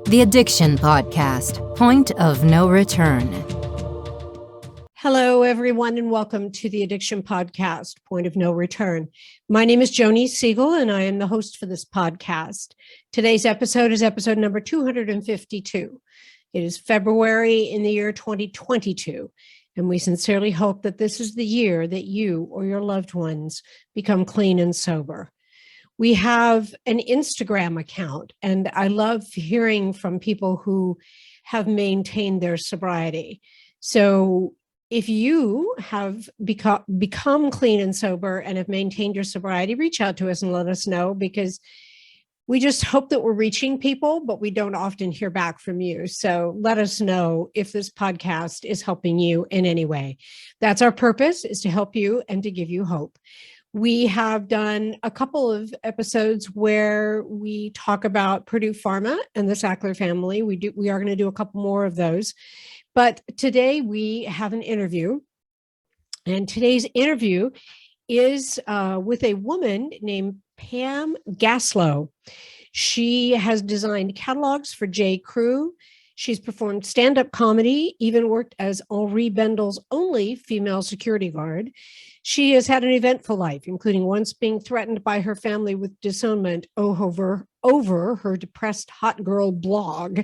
The Addiction Podcast, Point of No Return. Hello, everyone, and welcome to the Addiction Podcast, Point of No Return. My name is Joni Siegel, and I am the host for this podcast. Today's episode is episode number 252. It is February in the year 2022, and we sincerely hope that this is the year that you or your loved ones become clean and sober. We have an Instagram account, and I love hearing from people who have maintained their sobriety. So if you have become clean and sober and have maintained your sobriety, reach out to us and let us know, because we just hope that we're reaching people, but we don't often hear back from you. So let us know if this podcast is helping you in any way. That's our purpose, is to help you and to give you hope. We have done a couple of episodes where we talk about Purdue Pharma and the Sackler family. We are going to do a couple more of those. But today we have an interview, and today's interview is with a woman named Pam Gaslow. She has designed catalogs for J. Crew. She's performed stand-up comedy, even worked as Henri Bendel's only female security guard. She has had an eventful life, including once being threatened by her family with disownment over her depressed hot girl blog.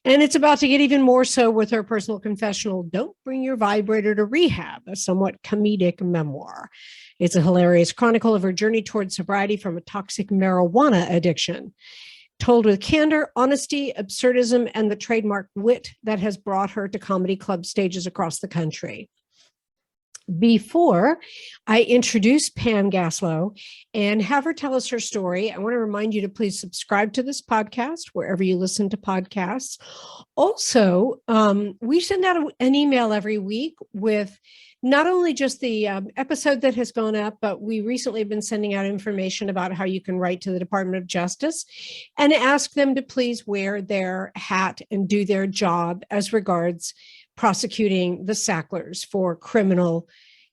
And it's about to get even more so with her personal confessional, Don't Bring Your Vibrator to Rehab, a somewhat comedic memoir. It's a hilarious chronicle of her journey towards sobriety from a toxic marijuana addiction, told with candor, honesty, absurdism, and the trademark wit that has brought her to comedy club stages across the country. Before I introduce Pam Gaslow and have her tell us her story, I want to remind you to please subscribe to this podcast wherever you listen to podcasts. Also, we send out an email every week with not only just the episode that has gone up, but we recently have been sending out information about how you can write to the Department of Justice and ask them to please wear their hat and do their job as regards prosecuting the Sacklers for criminal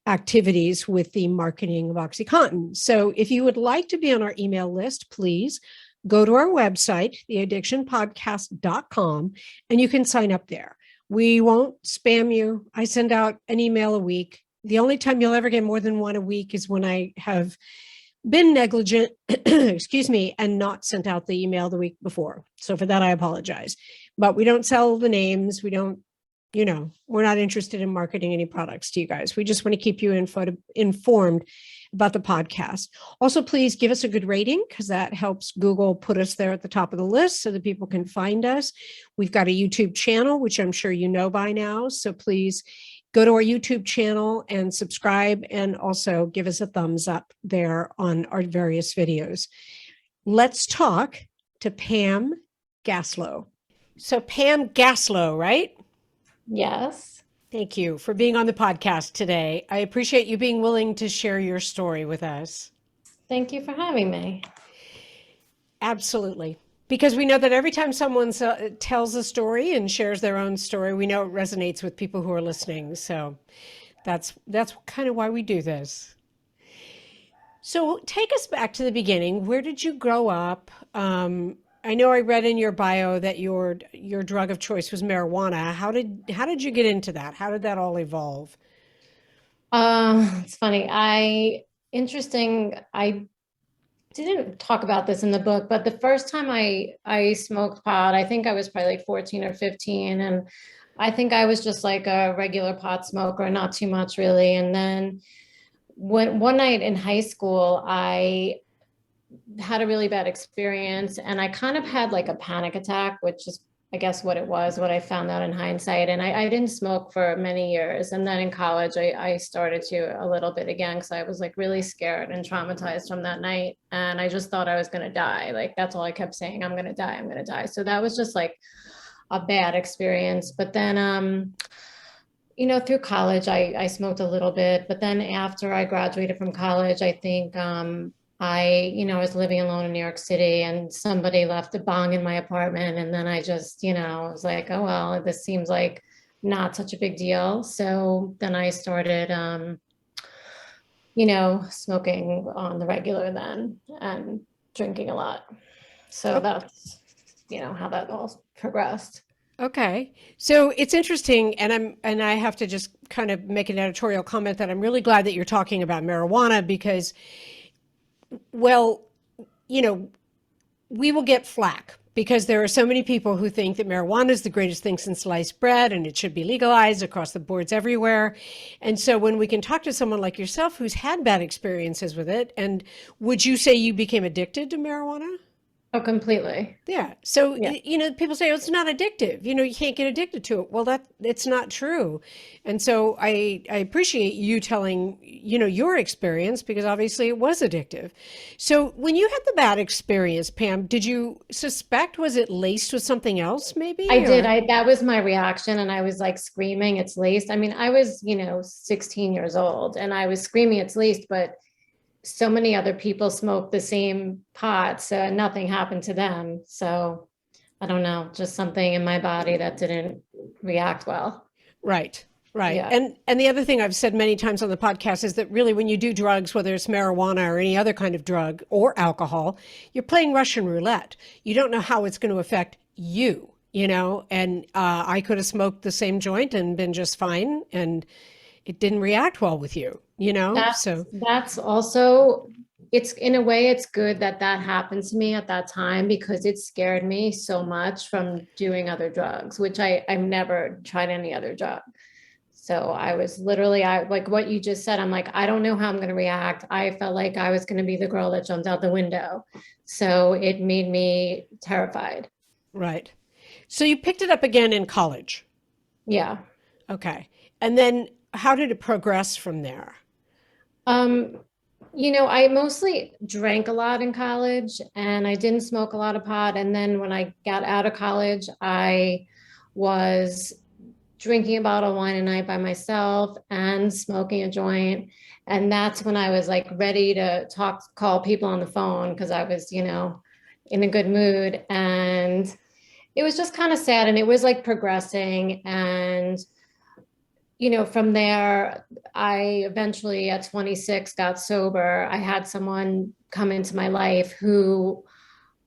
activities with the marketing of OxyContin. So if you would like to be on our email list, please go to our website, theaddictionpodcast.com, and you can sign up there. We won't spam you. I send out an email a week. The only time you'll ever get more than one a week is when I have been negligent, excuse me, and not sent out the email the week before. So for that, I apologize. But we don't sell the names. We don't, we're not interested in marketing any products to you guys. We just want to keep you informed about the podcast. Also, please give us a good rating, because that helps Google put us there at the top of the list so that people can find us. We've got a YouTube channel, which I'm sure you know by now. So please go to our YouTube channel and subscribe, and also give us a thumbs up there on our various videos. Let's talk to Pam Gaslow. So Pam Gaslow, right? Yes. Thank you for being on the podcast today. I appreciate you being willing to share your story with us. Thank you for having me. Absolutely. Because we know that every time someone tells a story and shares their own story, we know it resonates with people who are listening. So that's kind of why we do this. So take us back to the beginning. Where did you grow up? I know I read in your bio that your drug of choice was marijuana. How did you get into that? How did that all evolve? It's funny. I didn't talk about this in the book, but the first time I smoked pot, I think I was probably like 14 or 15. And I think I was just like a regular pot smoker, not too much really. And then one night in high school, I had a really bad experience, and I kind of had like a panic attack, which is, I guess, what it was, what I found out in hindsight. And I didn't smoke for many years. And then in college, I started to a little bit again, because I was like really scared and traumatized from that night. And I just thought I was going to die. Like, that's all I kept saying. I'm going to die. I'm going to die. So that was just like a bad experience. But then, through college, I smoked a little bit. But then after I graduated from college, I think I was living alone in New York City, and somebody left a bong in my apartment. And then I just, was like, oh, well, this seems like not such a big deal. So then I started, smoking on the regular then, and drinking a lot. So that's how that all progressed. Okay. So it's interesting, and I have to just kind of make an editorial comment that I'm really glad that you're talking about marijuana because, well, we will get flack because there are so many people who think that marijuana is the greatest thing since sliced bread and it should be legalized across the boards everywhere. And so when we can talk to someone like yourself who's had bad experiences with it, and would you say you became addicted to marijuana? Oh, completely. Yeah. So, Yeah. people say, oh, it's not addictive. You can't get addicted to it. Well, it's not true. And so I appreciate you telling, your experience because obviously it was addictive. So when you had the bad experience, Pam, did you suspect, was it laced with something else maybe? I did. That was my reaction. And I was like screaming, it's laced. I mean, I was, 16 years old and I was screaming, it's laced, but so many other people smoked the same pot, so nothing happened to them. So I don't know, just something in my body that didn't react well. Right. Right. Yeah. And the other thing I've said many times on the podcast is that really when you do drugs, whether it's marijuana or any other kind of drug or alcohol, you're playing Russian roulette. You don't know how it's going to affect you, and I could have smoked the same joint and been just fine. And it didn't react well with you, That's also, it's in a way, it's good that happened to me at that time because it scared me so much from doing other drugs, which I've never tried any other drug. So I was literally, like what you just said, I'm like, I don't know how I'm going to react. I felt like I was going to be the girl that jumped out the window. So it made me terrified. Right. So you picked it up again in college. Yeah. Okay. And then how did it progress from there? I mostly drank a lot in college and I didn't smoke a lot of pot. And then when I got out of college, I was drinking a bottle of wine a night by myself and smoking a joint. And that's when I was like ready to call people on the phone because I was, in a good mood. And it was just kind of sad. And it was like progressing. And from there, I eventually at 26 got sober. I had someone come into my life who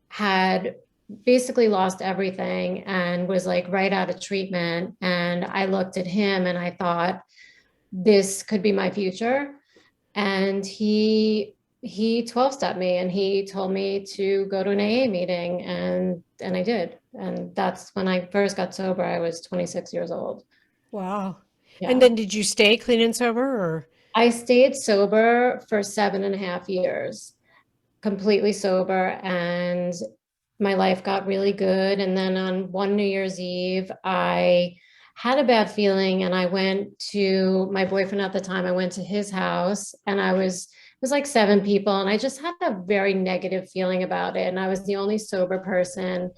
had basically lost everything and was like right out of treatment. And I looked at him and I thought, this could be my future. And he 12-stepped me and he told me to go to an AA meeting and I did. And that's when I first got sober. I was 26 years old. Wow. Yeah. And then did you stay clean and sober or? I stayed sober for 7.5 years, completely sober, and my life got really good. And then on one New Year's Eve, I had a bad feeling and I went to my boyfriend at the time. I went to his house and it was like 7 people and I just had a very negative feeling about it. And I was the only sober person.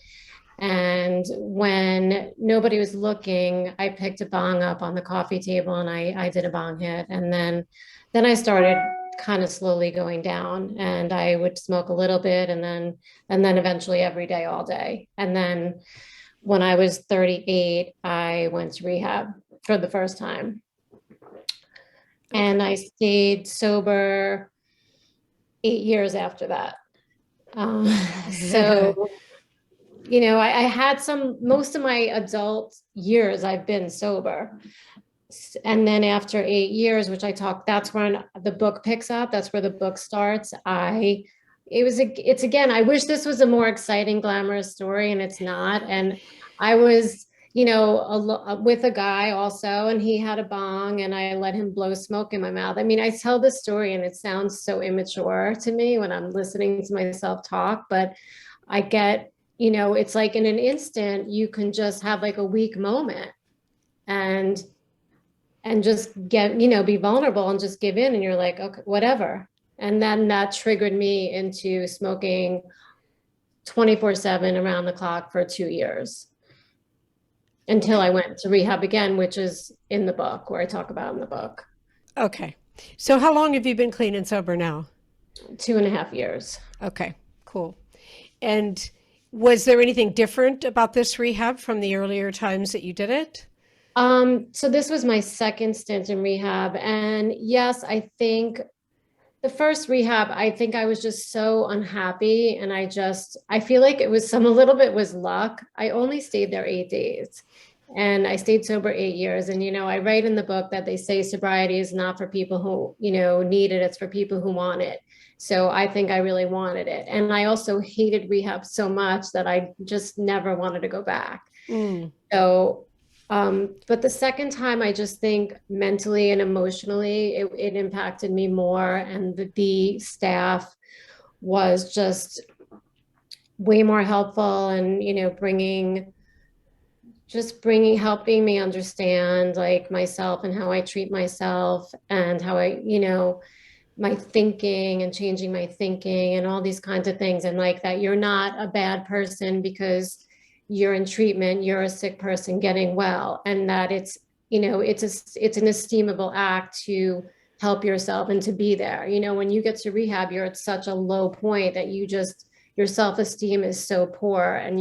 And when nobody was looking, I picked a bong up on the coffee table and I did a bong hit. And then I started kind of slowly going down and I would smoke a little bit and then eventually every day, all day. And then when I was 38, I went to rehab for the first time. And I stayed sober 8 years after that. I had most of my adult years, I've been sober. And then after 8 years, that's when the book picks up. That's where the book starts. It's again, I wish this was a more exciting, glamorous story and it's not. And I was, with a guy also, and he had a bong and I let him blow smoke in my mouth. I mean, I tell this story and it sounds so immature to me when I'm listening to myself talk, but I get, it's like in an instant, you can just have like a weak moment and just get, be vulnerable and just give in. And you're like, okay, whatever. And then that triggered me into smoking 24/7 around the clock for 2 years until I went to rehab again, which is in the book where I talk about in the book. Okay. So how long have you been clean and sober now? 2.5 years. Okay, cool. And was there anything different about this rehab from the earlier times that you did it? So this was my second stint in rehab. And yes, I think The first rehab, I think I was just so unhappy. And I feel like it was a little bit was luck. I only stayed there 8 days and I stayed sober 8 years. And, I write in the book that they say sobriety is not for people who, need it. It's for people who want it. So I think I really wanted it. And I also hated rehab so much that I just never wanted to go back. So but the second time, I just think mentally and emotionally, it impacted me more. And the staff was just way more helpful and, helping me understand like myself and how I treat myself and how my thinking and changing my thinking and all these kinds of things. And like that, you're not a bad person because you're in treatment, you're a sick person getting well, and that it's an esteemable act to help yourself and to be there. When you get to rehab, you're at such a low point that your self-esteem is so poor, and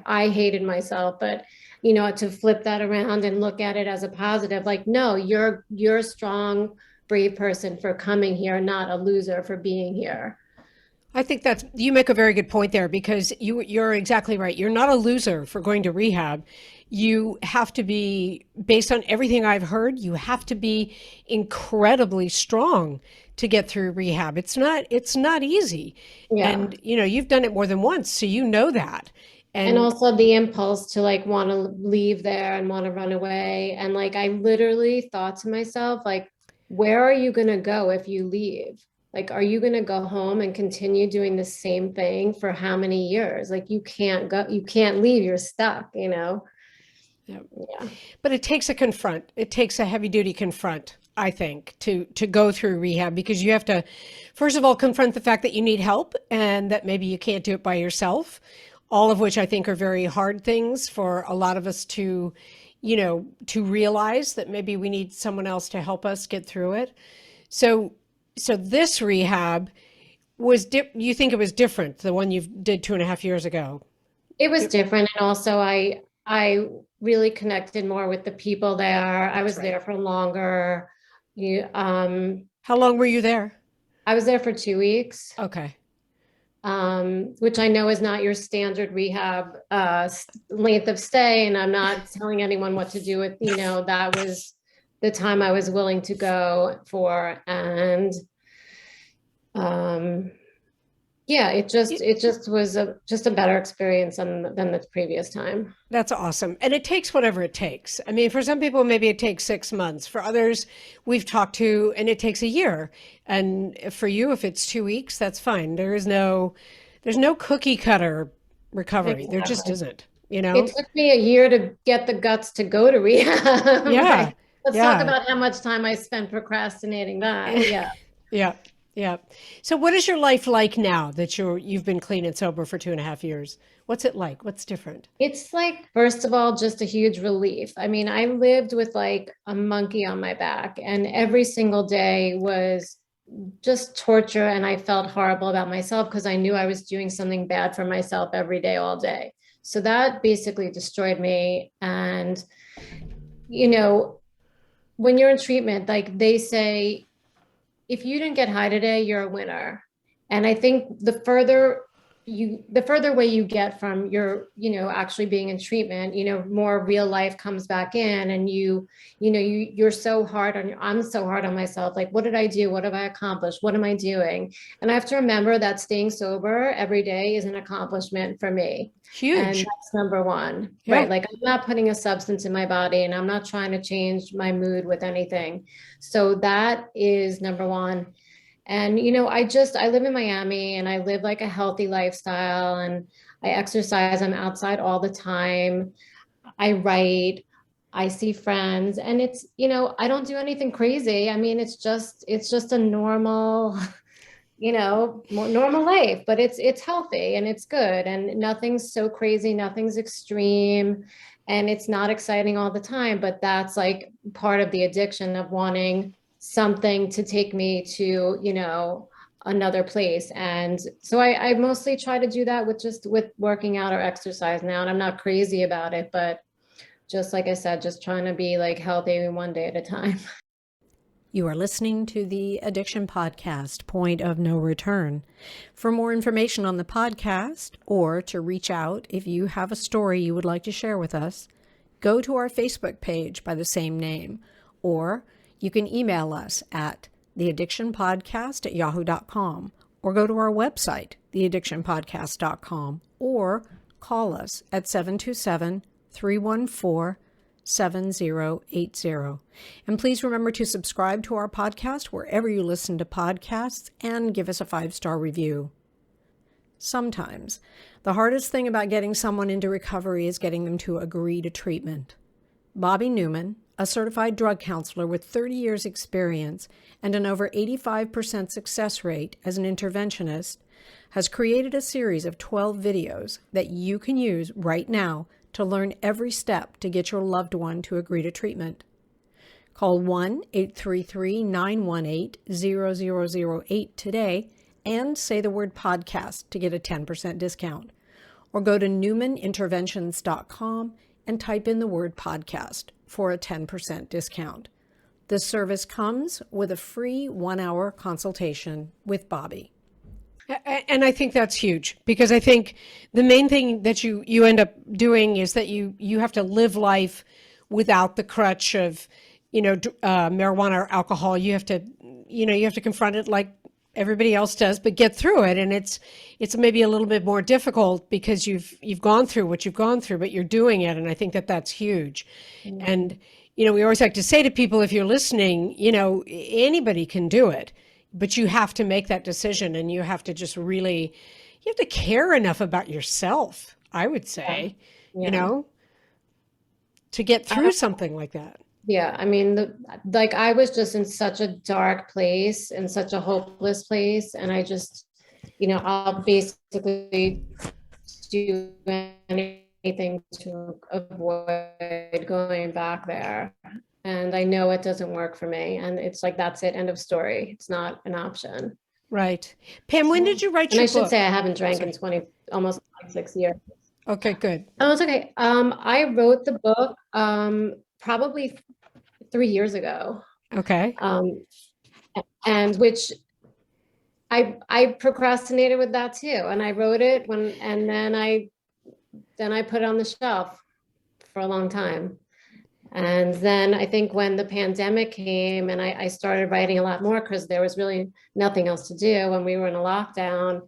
I hated myself. But to flip that around and look at it as a positive, like, no, you're a strong, brave person for coming here, not a loser for being here. I think you make a very good point there, because you're exactly right. You're not a loser for going to rehab. You have to be, based on everything I've heard, you have to be incredibly strong to get through rehab. It's not easy. Yeah. And, you've done it more than once, so you know that. And also the impulse to like want to leave there and want to run away. And like, I literally thought to myself, like, where are you going to go if you leave? Like, are you going to go home and continue doing the same thing for how many years? Like, you can't leave, you're stuck, Yeah. But it takes a heavy duty confront, I think, to go through rehab, because you have to, first of all, confront the fact that you need help and that maybe you can't do it by yourself, all of which I think are very hard things for a lot of us to realize, that maybe we need someone else to help us get through it. So this rehab you think it was different, the one you did 2.5 years ago? It was different. And also I really connected more with the people there. I was there for longer. How long were you there? I was there for 2 weeks. Okay. Which I know is not your standard rehab length of stay. And I'm not telling anyone what to do with, that was the time I was willing to go for. And it just was a better experience than the previous time. That's awesome. And it takes whatever it takes. I mean, for some people, maybe it takes 6 months. For others, we've talked to, and it takes a year. And for you, if it's 2 weeks, that's fine. There's no cookie cutter recovery. Exactly. There just isn't, It took me a year to get the guts to go to rehab. Yeah. Let's talk about how much time I spent procrastinating that. Yeah. Yeah. So what is your life like now that you've been clean and sober for 2.5 years? What's it like? What's different? It's like, first of all, just a huge relief. I mean, I lived with like a monkey on my back, and every single day was just torture. And I felt horrible about myself because I knew I was doing something bad for myself every day, all day. So that basically destroyed me. And, when you're in treatment, like they say, if you didn't get high today, you're a winner. And I think the further away you get from your, actually being in treatment, more real life comes back in, and you're so hard I'm so hard on myself. Like, what did I do? What have I accomplished? What am I doing? And I have to remember that staying sober every day is an accomplishment for me. Huge. And that's number one, yeah. Right? Like, I'm not putting a substance in my body, and I'm not trying to change my mood with anything. So that is number one. And, I live in Miami, and I live like a healthy lifestyle, and I exercise. I'm outside all the time. I write, I see friends, and it's, I don't do anything crazy. I mean, it's just a normal, normal life, but it's healthy and it's good, and nothing's so crazy, nothing's extreme, and it's not exciting all the time. But that's like part of the addiction of wanting something to take me to, another place. And so I mostly try to do that with working out or exercise now. And I'm not crazy about it, but just like I said, just trying to be like healthy one day at a time. You are listening to the Addiction Podcast, Point of No Return. For more information on the podcast or to reach out if you have a story you would like to share with us, go to our Facebook page by the same name, or you can email us at theaddictionpodcast@yahoo.com, or go to our website, theaddictionpodcast.com, or call us at 727-314-7080. And please remember to subscribe to our podcast wherever you listen to podcasts and give us a 5-star review. Sometimes the hardest thing about getting someone into recovery is getting them to agree to treatment. Bobby Newman, a certified drug counselor with 30 years experience and an over 85% success rate as an interventionist, has created a series of 12 videos that you can use right now to learn every step to get your loved one to agree to treatment. Call 1-833-918-0008 today and say the word podcast to get a 10% discount. Or go to newmaninterventions.com and type in the word podcast for a 10% discount. This service comes with a free 1-hour consultation with Bobby. And I think that's huge, because I think the main thing that you end up doing is that you have to live life without the crutch of, marijuana or alcohol. You have to confront it like everybody else does, but get through it. And it's maybe a little bit more difficult because you've gone through what you've gone through, but you're doing it. And I think that that's huge. Mm-hmm. And, we always like to say to people, if you're listening, anybody can do it. But you have to make that decision, and you have to just really, you have to care enough about yourself, I would say, to get through something like that. Yeah. I mean, I was just in such a dark place, in such a hopeless place. And I just, I'll basically do anything to avoid going back there. And I know it doesn't work for me. And it's like, that's it. End of story. It's not an option. Right. Pam, when did you write your book? And I should say I haven't drank in almost 26 years. Okay, good. Oh, it's okay. I wrote the book probably 3 years ago. Okay. And which I procrastinated with that too. And I wrote it and then I put it on the shelf for a long time. And then I think when the pandemic came and I started writing a lot more because there was really nothing else to do when we were in a lockdown.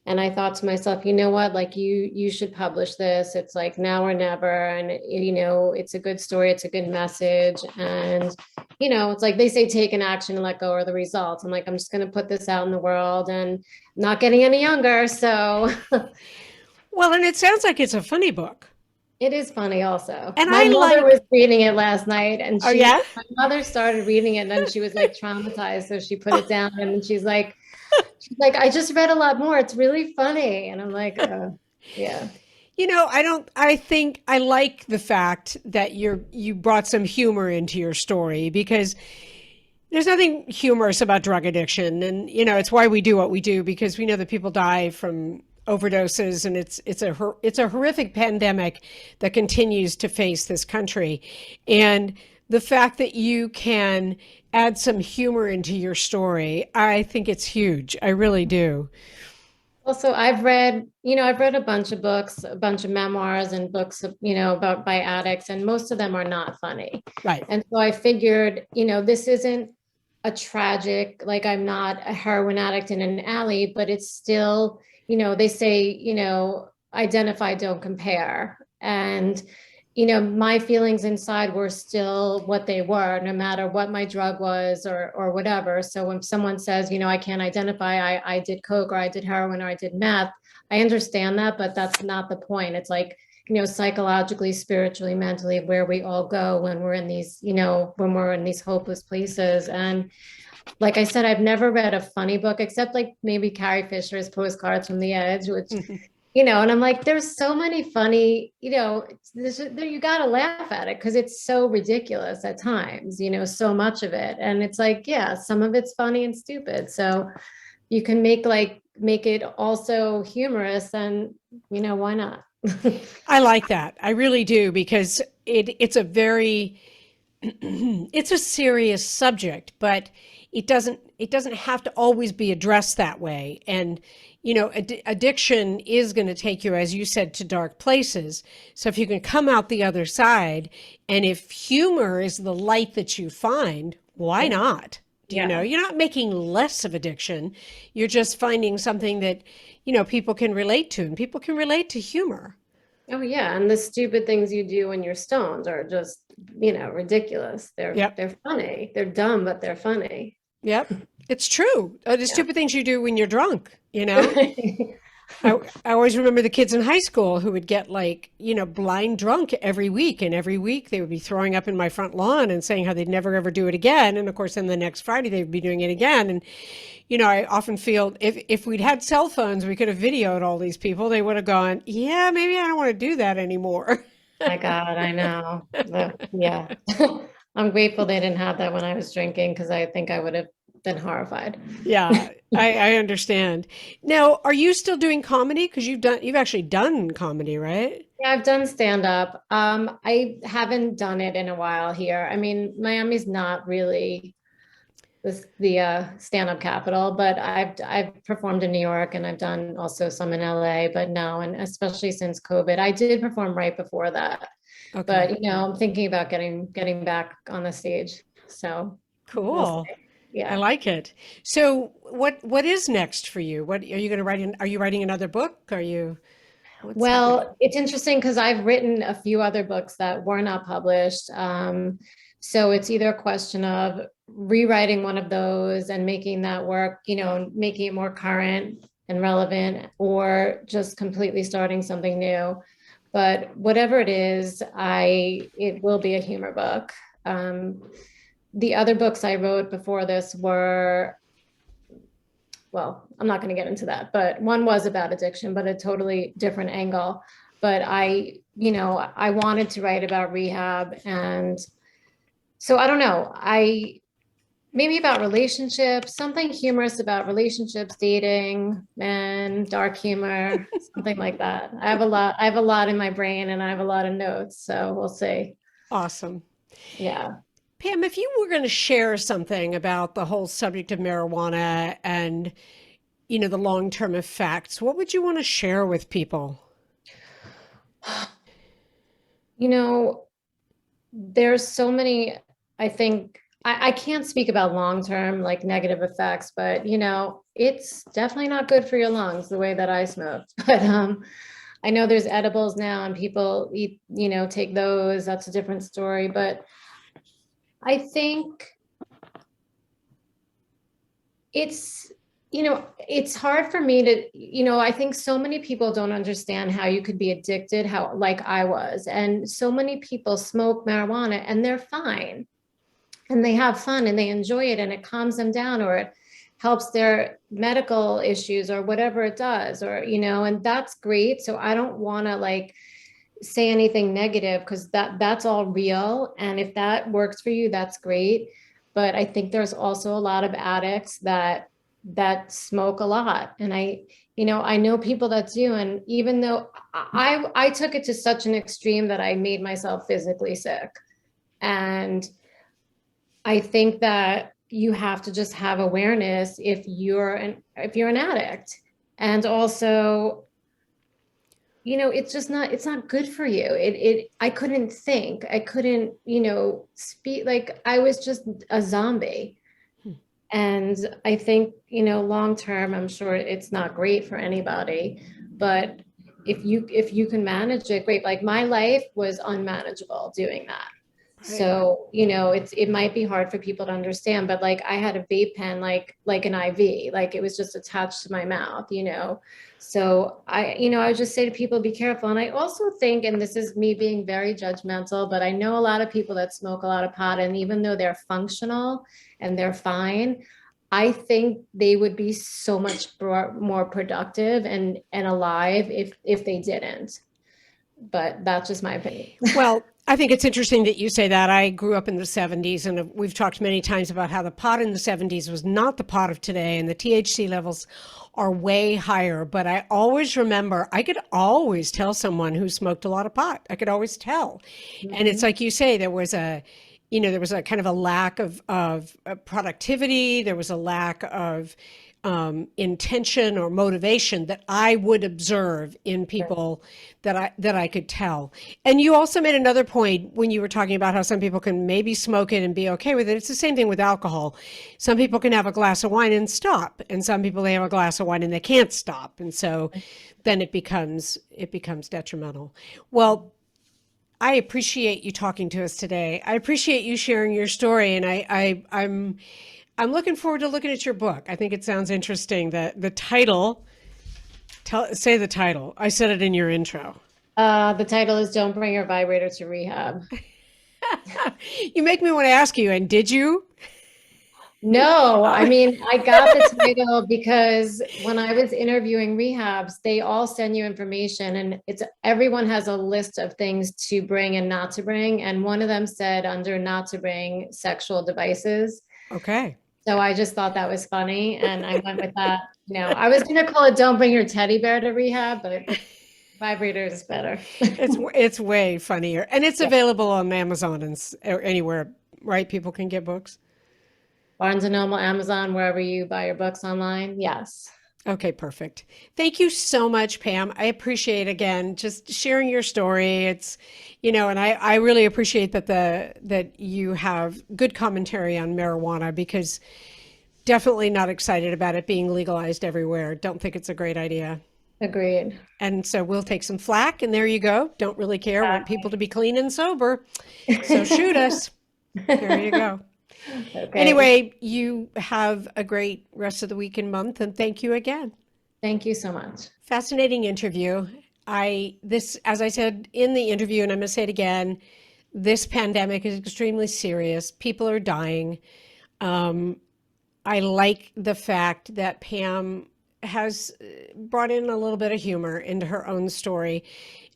And I thought to myself, you know what, like you should publish this. It's like now or never. And, it's a good story. It's a good message. And, it's like they say, take an action and let go of the results. I'm like, I'm just going to put this out in the world and not getting any younger. So. Well, and it sounds like it's a funny bok. It is funny also. And my mother was reading it last night and my mother started reading it and then she was like traumatized. So she put it down and she's like, I just read a lot more. It's really funny. And I'm like, yeah. I think I like the fact that you brought some humor into your story, because there's nothing humorous about drug addiction. And, it's why we do what we do, because we know that people die from overdoses, and it's a horrific pandemic that continues to face this country. And the fact that you can add some humor into your story, I think it's huge. I really do. Also, I've read a bunch of books, a bunch of memoirs and books, about by addicts, and most of them are not funny. Right. And so I figured, this isn't a tragic, like I'm not a heroin addict in an alley, but it's still, they say, identify, don't compare. And, my feelings inside were still what they were, no matter what my drug was or whatever. So when someone says, I can't identify, I did coke or I did heroin or I did meth, I understand that, but that's not the point. It's like, psychologically, spiritually, mentally, where we all go when we're in these, when we're in these hopeless places. And like I said, I've never read a funny book except like maybe Carrie Fisher's Postcards from the Edge, which, and I'm like, there's so many funny, you got to laugh at it because it's so ridiculous at times, so much of it. And it's like, yeah, some of it's funny and stupid. So you can make it also humorous, and, why not? I like that. I really do, because it's a very it's a serious subject, but it doesn't have to always be addressed that way. And, addiction is going to take you, as you said, to dark places. So if you can come out the other side, and if humor is the light that you find, why not? Yeah. You're not making less of addiction. You're just finding something that, people can relate to, and people can relate to humor. Oh yeah, and the stupid things you do when you're stoned are just, ridiculous. They're funny. They're dumb, but they're funny. Yep, it's true. The stupid things you do when you're drunk, I always remember the kids in high school who would get blind drunk every week. And every week they would be throwing up in my front lawn and saying how they'd never, ever do it again. And of course, then the next Friday they would be doing it again. And, I often feel if we'd had cell phones, we could have videoed all these people. They would have gone, yeah, maybe I don't want to do that anymore. My God, I know. Yeah. I'm grateful they didn't have that when I was drinking, because I think I would have been horrified. Yeah, I understand. Now, are you still doing comedy? Because you've actually done comedy, right? Yeah, I've done stand up. I haven't done it in a while here. I mean, Miami's not really the stand up capital, but I've performed in New York, and I've done also some in LA, but no, and especially since COVID, I did perform right before that. Okay. But I'm thinking about getting back on the stage. So cool. We'll yeah, I like it. So what is next for you? What are you going to write? Are you writing another book? Well, it's interesting because I've written a few other books that were not published. So it's either a question of rewriting one of those and making that work, making it more current and relevant, or just completely starting something new. But whatever it is, it will be a humor book. The other books I wrote before this were, well, I'm not going to get into that, but one was about addiction, but a totally different angle. But I wanted to write about rehab. And so I don't know, maybe about relationships, something humorous about relationships, dating, men, dark humor, something like that. I have a lot in my brain, and I have a lot of notes, so we'll see. Awesome. Yeah. Pam, if you were going to share something about the whole subject of marijuana and, the long-term effects, what would you want to share with people? There's so many, I think, I can't speak about long-term like negative effects, but it's definitely not good for your lungs the way that I smoked. But I know there's edibles now and people eat, take those. That's a different story. But I think it's hard for me to, I think so many people don't understand how you could be addicted, how like I was. And so many people smoke marijuana and they're fine. And they have fun and they enjoy it, and it calms them down, or it helps their medical issues, or whatever it does, or, and that's great. So I don't want to say anything negative, because that's all real. And if that works for you, that's great. But I think there's also a lot of addicts that smoke a lot. And I know people that do. And even though I took it to such an extreme that I made myself physically sick. And I think that you have to just have awareness if you're an addict. And also, it's not good for you. I couldn't think, I couldn't, speak, I was just a zombie. And I think, long-term, I'm sure it's not great for anybody, but if you can manage it, great. Like my life was unmanageable doing that. So, it might be hard for people to understand, but I had a vape pen, like an IV, it was just attached to my mouth, So I would just say to people, be careful. And I also think, and this is me being very judgmental, but I know a lot of people that smoke a lot of pot, and even though they're functional and they're fine, I think they would be so much more productive and alive if they didn't. But that's just my opinion. Well, I think it's interesting that you say that. I grew up in the 70s, and we've talked many times about how the pot in the 70s was not the pot of today, and the THC levels are way higher. But I always remember, I could always tell someone who smoked a lot of pot. I could always tell. Mm-hmm. And it's like you say, there was there was a kind of a lack of productivity. There was a lack of intention or motivation that I would observe in people that I could tell. And you also made another point when you were talking about how some people can maybe smoke it and be okay with it. It's the same thing with alcohol. Some people can have a glass of wine and stop, and some people, they have a glass of wine and they can't stop. And so then it becomes detrimental. Well, I appreciate you talking to us today. I appreciate you sharing your story, and I'm looking forward to looking at your book. I think it sounds interesting. The title, say the title. I said it in your intro. The title is Don't Bring Your Vibrator to Rehab. You make me want to ask you, and did you? No, I mean, I got the title because when I was interviewing rehabs, they all send you information, and everyone has a list of things to bring and not to bring. And one of them said under not to bring sexual devices. Okay. So I just thought that was funny, and I went with that. I was going to call it Don't Bring Your Teddy Bear to Rehab, but vibrator is better. It's way funnier. And it's available on Amazon and anywhere, right? People can get books. Barnes & Noble, Amazon, wherever you buy your books online. Yes. Okay, perfect. Thank you so much, Pam. I appreciate, again, just sharing your story. It's, and I really appreciate that you have good commentary on marijuana, because definitely not excited about it being legalized everywhere. Don't think it's a great idea. Agreed. And so we'll take some flack, and there you go. Don't really care. Want people to be clean and sober. So shoot us. There you go. Okay. Anyway, you have a great rest of the week and month, and thank you again. Thank you so much. Fascinating interview. As I said in the interview, and I'm going to say it again, this pandemic is extremely serious. People are dying. I like the fact that Pam has brought in a little bit of humor into her own story.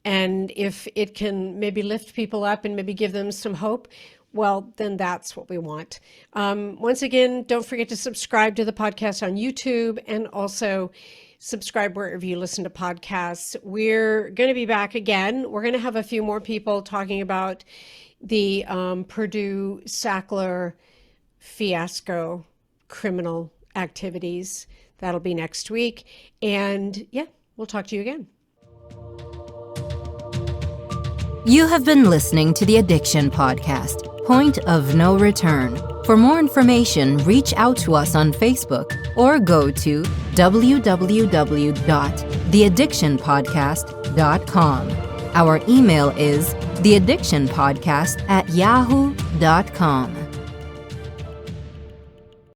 And if it can maybe lift people up and maybe give them some hope, well, then that's what we want. Once again, don't forget to subscribe to the podcast on YouTube, and also subscribe wherever you listen to podcasts. We're going to be back again. We're going to have a few more people talking about the Purdue Sackler fiasco criminal activities. That'll be next week. And we'll talk to you again. You have been listening to the Addiction Podcast, Point of No Return. For more information, reach out to us on Facebook or go to www.theaddictionpodcast.com. Our email is theaddictionpodcast@yahoo.com.